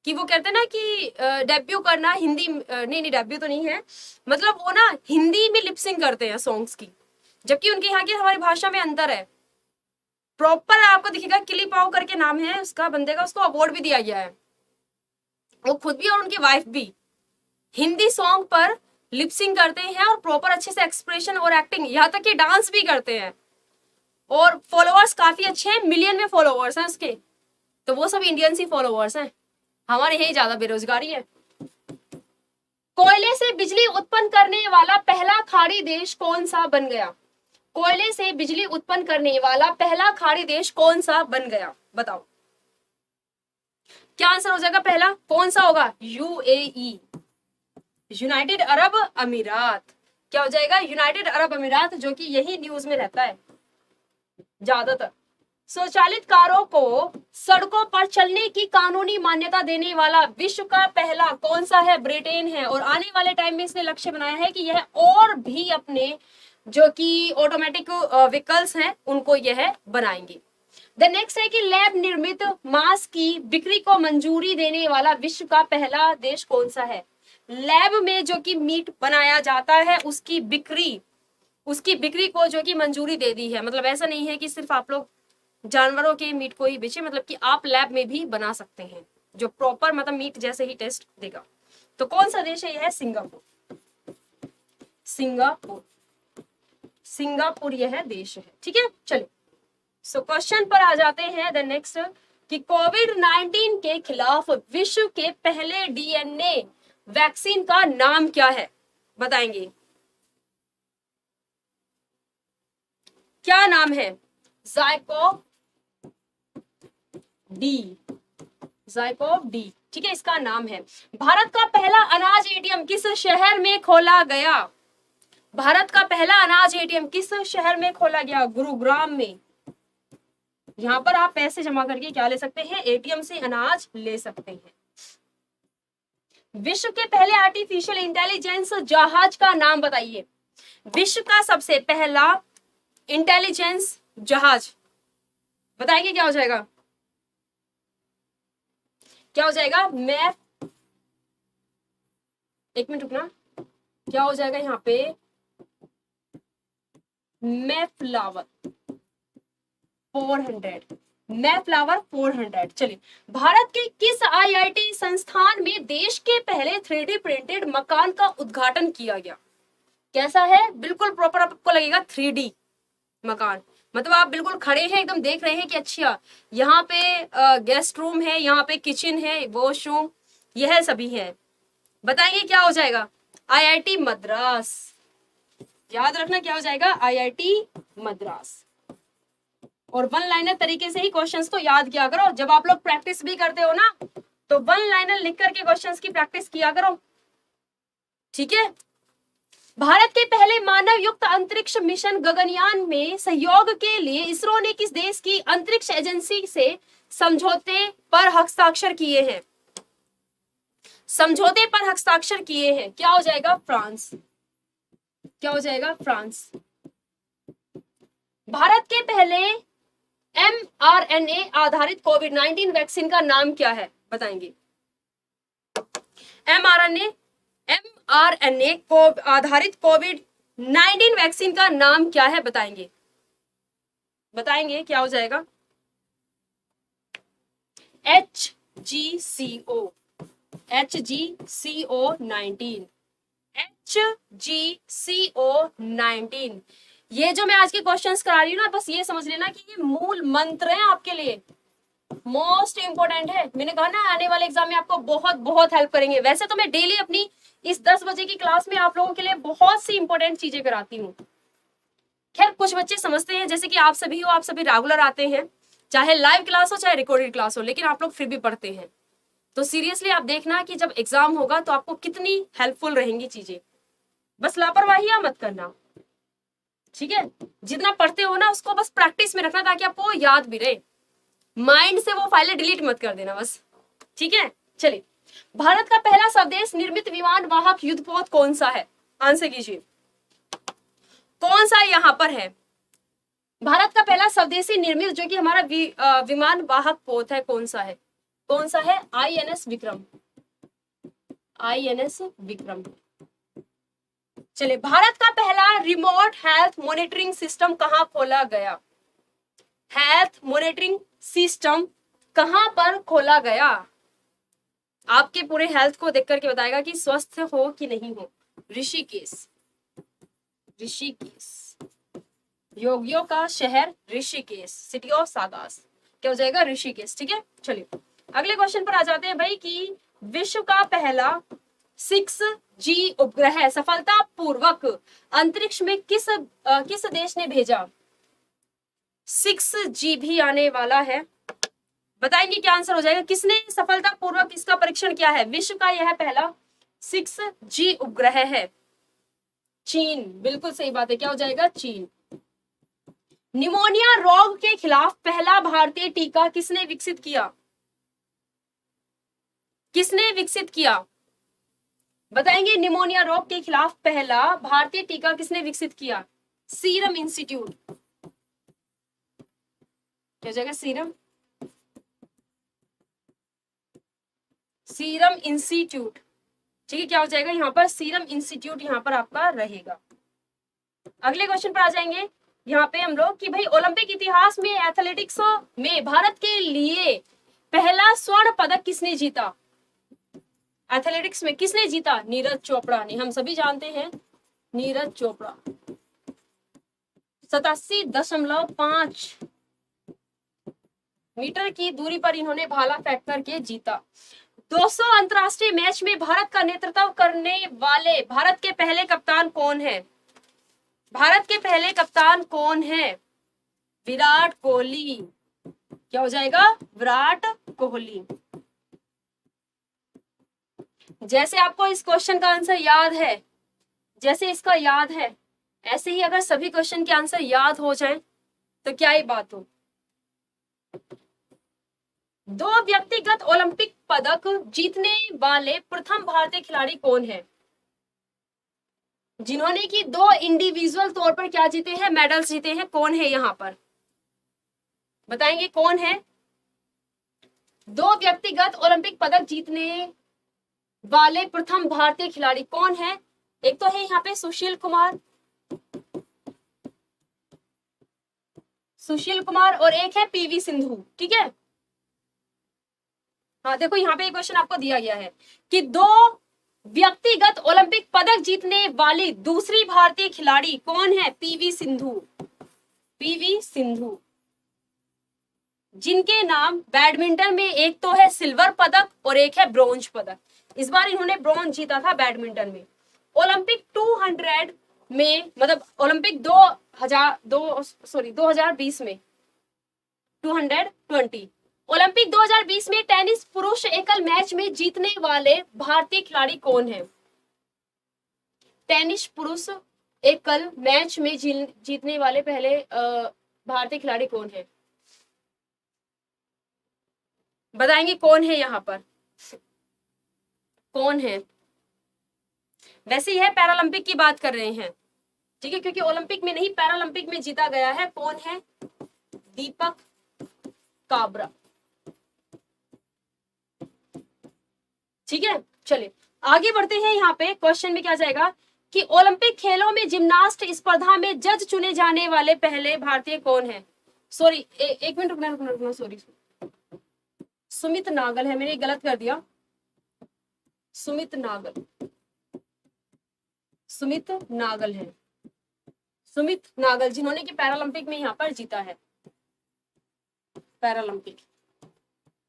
कि वो कहते हैं ना कि डेब्यू करना हिंदी, नहीं डेब्यू तो नहीं है, मतलब वो ना हिंदी में लिपसिंग करते हैं सॉन्ग्स की, जबकि उनके यहाँ की हमारी भाषा में अंतर है। प्रॉपर आपको दिखेगा किली पाओ करके नाम है उसका बंदे का, उसको अवार्ड भी दिया गया है। वो खुद भी और उनकी वाइफ भी हिंदी सॉन्ग पर लिपसिंग करते हैं और प्रॉपर अच्छे से एक्सप्रेशन और एक्टिंग, यहाँ तक कि डांस भी करते हैं और फॉलोअर्स काफी अच्छे हैं, मिलियन में फॉलोअर्स हैं उसके। तो वो सब इंडियंस ही फॉलोअर्स हैं, हमारे यही ज्यादा बेरोजगारी है। कोयले से बिजली उत्पन्न करने वाला पहला खाड़ी देश कौन सा बन गया? कोयले से बिजली उत्पन्न करने वाला पहला खाड़ी देश कौन सा बन गया? बताओ क्या आंसर हो जाएगा पहला? कौन सा होगा? यूएई, यूनाइटेड अरब अमीरात। क्या हो जाएगा? यूनाइटेड अरब अमीरात, जो कि यही न्यूज में रहता है ज्यादातर। स्वचालित कारों को सड़कों पर चलने की कानूनी मान्यता देने वाला विश्व का पहला कौन सा है? ब्रिटेन है। और आने वाले टाइम में इसने लक्ष्य बनाया है कि यह और भी अपने जो कि ऑटोमेटिक व्हीकल्स हैं उनको यह बनाएंगे। द नेक्स्ट है कि लैब निर्मित मांस की बिक्री को मंजूरी देने वाला विश्व का पहला देश कौन सा है? लैब में जो कि मीट बनाया जाता है उसकी बिक्री को जो कि मंजूरी दे दी है। मतलब ऐसा नहीं है कि सिर्फ आप लोग जानवरों के मीट को ही बेचे, मतलब कि आप लैब में भी बना सकते हैं जो प्रॉपर मतलब मीट जैसे ही टेस्ट देगा। तो कौन सा देश है? यह है सिंगापुर। सिंगापुर यह देश है। ठीक है, चलिए सो क्वेश्चन पर आ जाते हैं। द नेक्स्ट कि कोविड-19 के खिलाफ विश्व के पहले डीएनए वैक्सीन का नाम क्या है? बताएंगे क्या नाम है? ज़ायकोव डी, ठीक है, इसका नाम है। भारत का पहला अनाज एटीएम किस शहर में खोला गया? भारत का पहला अनाज एटीएम किस शहर में खोला गया? गुरुग्राम में। यहाँ पर आप पैसे जमा करके क्या ले सकते हैं? एटीएम से अनाज ले सकते हैं। विश्व के पहले आर्टिफिशियल इंटेलिजेंस जहाज का नाम बताइए। विश्व का सबसे पहला इंटेलिजेंस जहाज बताइए क्या हो जाएगा? क्या हो जाएगा? एक मिनट रुकना, क्या हो जाएगा यहाँ पे? मैफ्लावर 400। चलिए, भारत के किस आईआईटी संस्थान में देश के पहले 3D प्रिंटेड मकान का उद्घाटन किया गया? कैसा है? बिल्कुल प्रॉपर आपको लगेगा 3D मकान, मतलब आप बिल्कुल खड़े हैं एकदम देख रहे हैं कि अच्छा यहाँ पे गेस्ट रूम है, यहाँ पे किचन है, वॉशरूम, यह सभी है। बताइए क्या हो जाएगा? आईआईटी मद्रास। याद रखना क्या हो जाएगा? आईआईटी मद्रास। और वन लाइनर तरीके से ही क्वेश्चंस को याद किया करो। जब आप लोग प्रैक्टिस भी करते हो ना तो वन लाइनर लिख करके क्वेश्चंस की प्रैक्टिस किया करो, ठीक है। भारत के पहले मानव युक्त अंतरिक्ष मिशन गगनयान में सहयोग के लिए इसरो ने किस देश की अंतरिक्ष एजेंसी से समझौते पर हस्ताक्षर किए हैं? समझौते पर हस्ताक्षर किए हैं। क्या हो जाएगा? फ्रांस। क्या हो जाएगा? फ्रांस। भारत के पहले mRNA आधारित कोविड-19 वैक्सीन का नाम क्या है? बताएंगे। mRNA को आधारित कोविड-19 वैक्सीन का नाम क्या है? बताएंगे। बताएंगे क्या हो जाएगा? HGCO19। ये जो मैं आज के क्वेश्चंस करा रही हूँ ना, बस ये समझ लेना कि ये मूल मंत्र हैं आपके लिए, मोस्ट इंपोर्टेंट है। मैंने कहा ना आने वाले एग्जाम में आपको बहुत बहुत हेल्प करेंगे। वैसे तो मैं डेली अपनी इस 10 बजे की क्लास में आप लोगों के लिए बहुत सी इंपॉर्टेंट चीजें कराती हूँ, खैर कुछ बच्चे समझते हैं, जैसे कि आप सभी हो, आप सभी रेगुलर आते हैं, चाहे लाइव क्लास हो चाहे रिकॉर्डेड क्लास हो, लेकिन आप लोग फिर भी पढ़ते हैं। तो सीरियसली आप देखना कि जब एग्जाम होगा तो आपको कितनी हेल्पफुल रहेंगी चीजें। बस लापरवाही मत करना, ठीक है। जितना पढ़ते हो ना उसको बस प्रैक्टिस में रखना ताकि आपको याद भी रहे। माइंड से वो फाइलें डिलीट मत कर देना बस, ठीक है। चलिए, भारत का पहला स्वदेश निर्मित विमान वाहक युद्धपोत कौन सा है? आंसर कीजिए, कौन सा यहाँ पर है? भारत का पहला स्वदेशी निर्मित जो कि हमारा विमान वाहक पोत है, कौन सा है? कौन सा है? INS Vikram, INS Vikram. चलिए, भारत का पहला रिमोट हेल्थ मॉनिटरिंग सिस्टम कहाँ खोला गया? हेल्थ मॉनिटरिंग सिस्टम कहां पर खोला गया? आपके पूरे हेल्थ को देख करके बताएगा कि स्वस्थ हो कि नहीं हो। ऋषिकेश, ऋषिकेश, योगियों का शहर ऋषिकेश, सिटी ऑफ सागास, क्या हो जाएगा? ऋषिकेश, ठीक है। चलिए अगले क्वेश्चन पर आ जाते हैं भाई कि विश्व का पहला 6G उपग्रह सफलतापूर्वक अंतरिक्ष में किस देश ने भेजा? 6G भी आने वाला है, बताएंगे क्या आंसर हो जाएगा? किसने सफलतापूर्वक इसका परीक्षण किया है? विश्व का यह पहला 6G उपग्रह है। चीन, बिल्कुल सही बात है, क्या हो जाएगा? चीन। निमोनिया रोग के खिलाफ पहला भारतीय टीका किसने विकसित किया? किसने विकसित किया? बताएंगे, निमोनिया रोग के खिलाफ पहला भारतीय टीका किसने विकसित किया? सीरम इंस्टीट्यूट, क्या हो जाएगा? सीरम इंस्टीट्यूट, ठीक है, क्या हो जाएगा यहाँ पर? सीरम इंस्टीट्यूट यहाँ पर आपका रहेगा। अगले क्वेश्चन पर आ जाएंगे यहाँ पे हम लोग कि भाई ओलंपिक इतिहास में एथलेटिक्स में भारत के लिए पहला स्वर्ण पदक किसने जीता? एथलेटिक्स में किसने जीता? नीरज चोपड़ा ने, हम सभी जानते हैं नीरज चोपड़ा। 87.5 मीटर की दूरी पर इन्होंने भाला फेंक करके जीता। 200 अंतरराष्ट्रीय मैच में भारत का नेतृत्व करने वाले भारत के पहले कप्तान कौन है? भारत के पहले कप्तान कौन है? विराट कोहली, क्या हो जाएगा? विराट कोहली। जैसे आपको इस क्वेश्चन का आंसर याद है, जैसे इसका याद है, ऐसे ही अगर सभी क्वेश्चन के आंसर याद हो जाए तो क्या ही बात हो। 2 व्यक्तिगत ओलंपिक पदक जीतने वाले प्रथम भारतीय खिलाड़ी कौन है? जिन्होंने कि 2 इंडिविजुअल तौर पर क्या जीते हैं? मेडल्स जीते हैं, कौन है यहाँ पर? बताएंगे कौन है? 2 व्यक्तिगत ओलंपिक पदक जीतने वाले प्रथम भारतीय खिलाड़ी कौन है? एक तो है यहाँ पे सुशील कुमार, और एक है PV सिंधु, ठीक है। हाँ देखो यहाँ पे एक क्वेश्चन आपको दिया गया है कि 2 व्यक्तिगत ओलंपिक पदक जीतने वाली दूसरी भारतीय खिलाड़ी कौन है? PV सिंधु, PV सिंधु, जिनके नाम बैडमिंटन में एक तो है सिल्वर पदक और एक है ब्रॉन्ज पदक। इस बार इन्होंने ब्रॉन्ज जीता था बैडमिंटन में। ओलंपिक 200 में, मतलब ओलंपिक 2020 में 220, ओलंपिक 2020 में टेनिस पुरुष एकल मैच में जीतने वाले भारतीय खिलाड़ी कौन है? टेनिस पुरुष एकल मैच में जीतने वाले पहले भारतीय खिलाड़ी कौन है? बताएंगे कौन है यहाँ पर? कौन है? वैसे यह पैरालंपिक की बात कर रहे हैं, ठीक है, क्योंकि ओलंपिक में नहीं पैरालंपिक में जीता गया है। कौन है? दीपक काबरा, ठीक है। चलिए आगे बढ़ते हैं। यहाँ पे क्वेश्चन में क्या जाएगा कि ओलंपिक खेलों में जिम्नास्ट स्पर्धा में जज चुने जाने वाले पहले भारतीय कौन है? सॉरी, एक मिनट रुकना, सॉरी, सुमित नागल है, मैंने गलत कर दिया। सुमित नागल है, सुमित नागल, जिन्होंने कि पैरालंपिक में यहाँ पर जीता है, पैरालंपिक,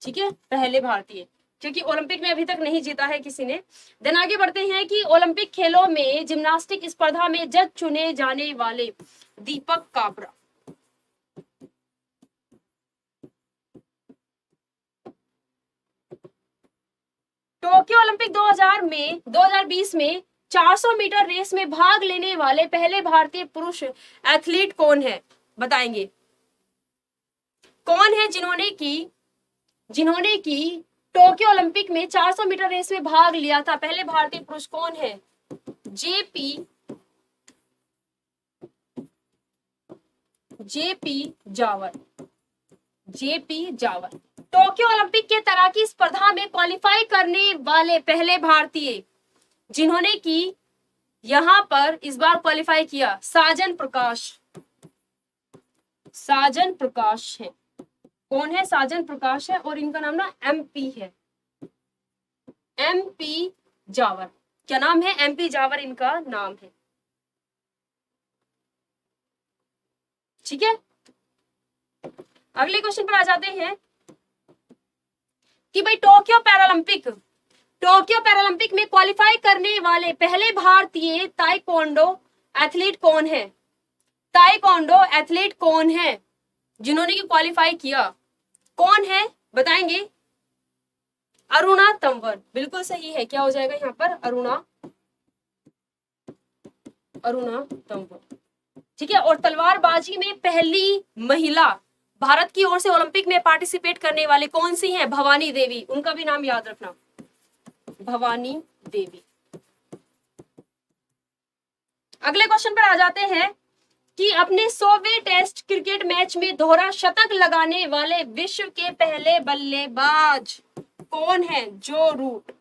ठीक है, पहले भारतीय, क्योंकि ओलंपिक में अभी तक नहीं जीता है किसी ने। देन आगे बढ़ते हैं कि ओलंपिक खेलों में जिम्नास्टिक स्पर्धा में जज चुने जाने वाले दीपक काबरा। टोक्यो ओलंपिक 2020 में 400 मीटर रेस में भाग लेने वाले पहले भारतीय पुरुष एथलीट कौन है? बताएंगे कौन है जिन्होंने की टोक्यो ओलंपिक में 400 मीटर रेस में भाग लिया था? पहले भारतीय पुरुष कौन है? जेपी जावर। टोक्यो ओलंपिक के तैराकी स्पर्धा में क्वालिफाई करने वाले पहले भारतीय जिन्होंने की यहां पर इस बार क्वालिफाई किया, साजन प्रकाश है। कौन है? साजन प्रकाश है और इनका नाम ना एमपी है, एमपी जावर। क्या नाम है? एमपी जावर इनका नाम है। ठीक है, अगले क्वेश्चन पर आ जाते हैं कि भाई टोक्यो पैरालंपिक में क्वालिफाई करने वाले पहले भारतीय ताइक्वांडो एथलीट कौन है? ताइक्वांडो एथलीट कौन है जिन्होंने क्वालिफाई किया? कौन है? बताएंगे। अरुणा तंवर, बिल्कुल सही है। क्या हो जाएगा यहाँ पर? अरुणा तंवर। ठीक है, और तलवारबाजी में पहली महिला भारत की ओर से ओलंपिक में पार्टिसिपेट करने वाले कौन सी हैं? भवानी देवी। उनका भी नाम याद रखना, भवानी देवी। अगले क्वेश्चन पर आ जाते हैं कि अपने 100वें टेस्ट क्रिकेट मैच में दोहरा शतक लगाने वाले विश्व के पहले बल्लेबाज कौन है? जो रूट।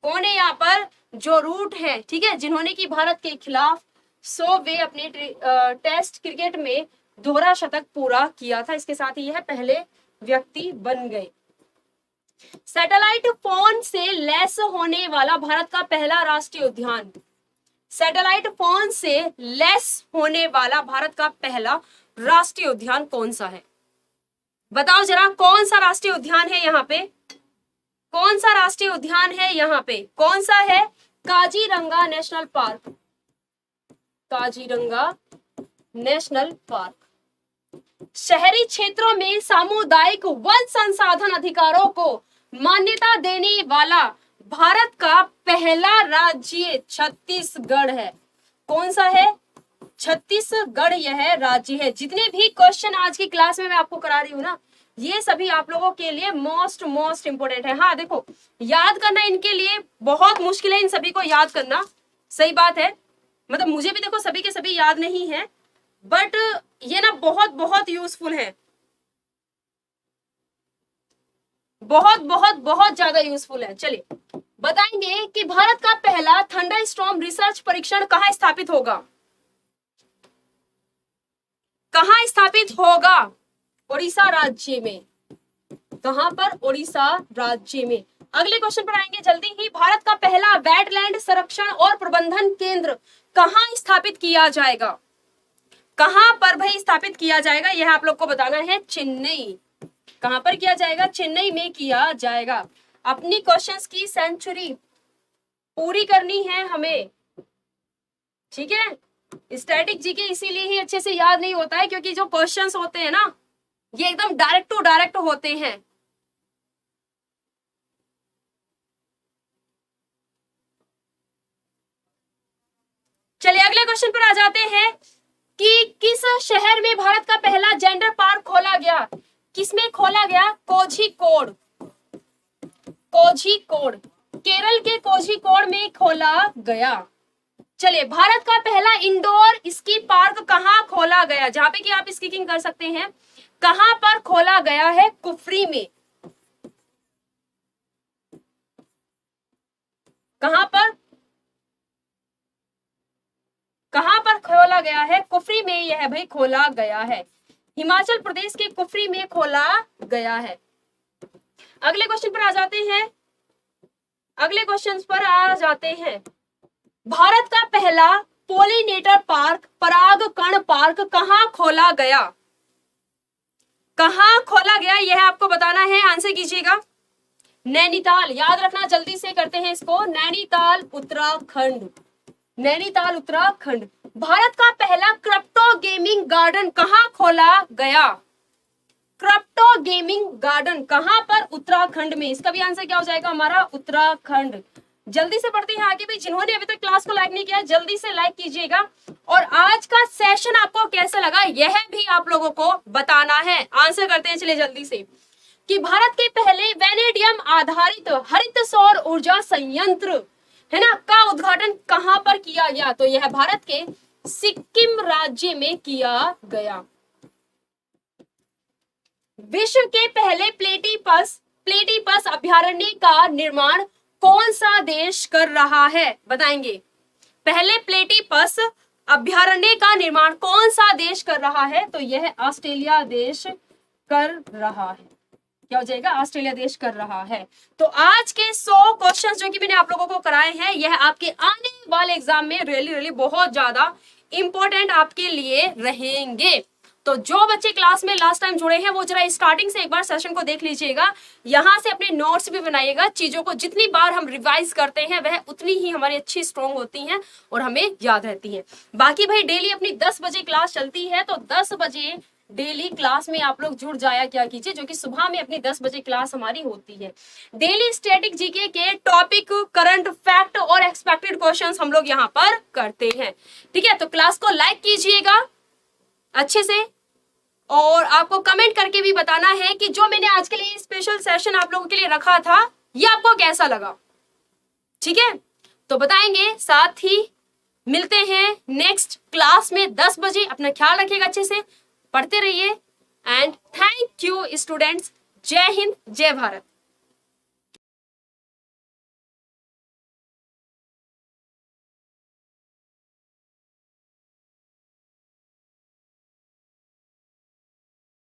कौन है यहाँ पर? जो रूट है। ठीक है, जिन्होंने की भारत के खिलाफ 100वें अपने टेस्ट क्रिकेट में दोहरा शतक पूरा किया था। इसके साथ ही यह पहले व्यक्ति बन गए। सैटेलाइट फोन से लैस होने वाला भारत का पहला राष्ट्रीय उद्यान। सैटेलाइट फोन से लैस होने वाला भारत का पहला राष्ट्रीय उद्यान कौन सा है? बताओ जरा, कौन सा राष्ट्रीय उद्यान है यहाँ पे? कौन सा राष्ट्रीय उद्यान है यहाँ पे? कौन सा है? Kaziranga national park. Kaziranga national park. शहरी क्षेत्रों में सामुदायिक वन संसाधन अधिकारों को मान्यता देने वाला भारत का पहला राज्य छत्तीसगढ़ है। कौन सा है? छत्तीसगढ़ यह राज्य है। जितने भी क्वेश्चन आज की क्लास में मैं आपको करा रही हूँ ना, ये सभी आप लोगों के लिए मोस्ट इंपोर्टेंट है। हाँ देखो, याद करना इनके लिए बहुत मुश्किल है, इन सभी को याद करना। सही बात है, मतलब मुझे भी देखो सभी के सभी याद नहीं है, बट ये ना बहुत यूजफुल है, बहुत ज्यादा यूजफुल है। चलिए बताएंगे कि भारत का पहला थंडरस्टॉर्म रिसर्च परीक्षण कहाँ स्थापित होगा? कहाँ स्थापित होगा? ओडिशा राज्य में। कहां पर? ओडिशा राज्य में। अगले क्वेश्चन पर आएंगे जल्दी ही। भारत का पहला वेटलैंड संरक्षण और प्रबंधन केंद्र कहां स्थापित किया जाएगा? कहां पर भाई स्थापित किया जाएगा? यह आप लोग को बताना है। चेन्नई। कहां पर किया जाएगा? चेन्नई में किया जाएगा। अपनी क्वेश्चंस की सेंचुरी पूरी करनी है हमें। ठीक है, स्टैटिक जीके इसीलिए ही अच्छे से याद नहीं होता है क्योंकि जो क्वेश्चंस होते हैं ना, ये एकदम डायरेक्ट टू डायरेक्ट होते हैं। चलिए अगले क्वेश्चन पर आ जाते हैं कि किस शहर में भारत का पहला जेंडर पार्क खोला गया? किसमें खोला गया? कोझिकोड। कोझिकोड, केरल के कोझिकोड में खोला गया। चलिए, भारत का पहला इंडोर स्की पार्क कहां खोला गया? जहां पे कि आप स्कीइंग कर सकते हैं, कहां पर खोला गया है? कुफरी में। कहां पर? कहां पर खोला गया है? कुफरी में यह भाई खोला गया है। हिमाचल प्रदेश के कुफरी में खोला गया है। अगले क्वेश्चन पर आ जाते हैं। अगले क्वेश्चन पर आ जाते हैं। भारत का पहला पोलिनेटर पार्क, परागकण पार्क कहां खोला गया? कहां खोला गया? यह आपको बताना है। आंसर कीजिएगा। नैनीताल, याद रखना, जल्दी से करते हैं इसको, नैनीताल उत्तराखंड, नैनीताल उत्तराखंड। भारत का पहला क्रिप्टो गेमिंग गार्डन कहाँ खोला गया? क्रिप्टो गेमिंग गार्डन कहां पर? उत्तराखंड में। इसका भी आंसर क्या हो जाएगा हमारा? उत्तराखंड। जल्दी से पढ़ते हैं आगे भी। जिन्होंने अभी तक क्लास को लाइक नहीं किया जल्दी से लाइक कीजिएगा। और आज का सेशन आपको कैसा लगा यह भी आप लोगों को बताना है। आंसर करते हैं चलिए जल्दी से, कि भारत के पहले वेनेडियम आधारित हरित सौर ऊर्जा संयंत्र है ना का उद्घाटन कहां पर किया गया? तो यह भारत के सिक्किम राज्य में किया गया। विश्व के पहले प्लेटिपस अभयारण्य का निर्माण कौन सा देश कर रहा है? बताएंगे। पहले प्लेटिपस अभयारण्य का निर्माण कौन सा देश कर रहा है? तो यह ऑस्ट्रेलिया देश कर रहा है। क्या हो जाएगा? ऑस्ट्रेलिया देश कर रहा है। तो आज के 100 क्वेश्चंस जो कि मैंने आप लोगों को कराए हैं, यह आपके आने वाले एग्जाम में रियली बहुत ज्यादा इंपॉर्टेंट आपके लिए रहेंगे। तो जो बच्चे क्लास में लास्ट टाइम जुड़े हैं वो जरा स्टार्टिंग से एक बार सेशन को देख लीजिएगा, यहाँ से अपने नोट्स भी बनाइएगा। चीजों को जितनी बार हम रिवाइज करते हैं वह उतनी ही हमारी अच्छी स्ट्रॉन्ग होती हैं और हमें याद रहती हैं। बाकी भाई डेली अपनी 10 बजे क्लास चलती है, तो 10 बजे डेली क्लास में आप लोग जुड़ जाया क्या कीजिए, जो कि सुबह में अपनी 10 बजे क्लास हमारी होती है। डेली स्टैटिक जीके के टॉपिक, करंट फैक्ट और एक्सपेक्टेड क्वेश्चंस हम लोग यहाँ पर करते हैं। ठीक है, तो क्लास को लाइक कीजिएगा अच्छे से, और आपको कमेंट करके भी बताना है कि जो मैंने आज के लिए स्पेशल सेशन आप लोगों के लिए रखा था ये आपको कैसा लगा। ठीक है, तो बताएंगे। साथ ही मिलते हैं नेक्स्ट क्लास में 10 बजे। अपना ख्याल रखिएगा, अच्छे से पढ़ते रहिए एंड थैंक यू स्टूडेंट्स। जय हिंद, जय भारत।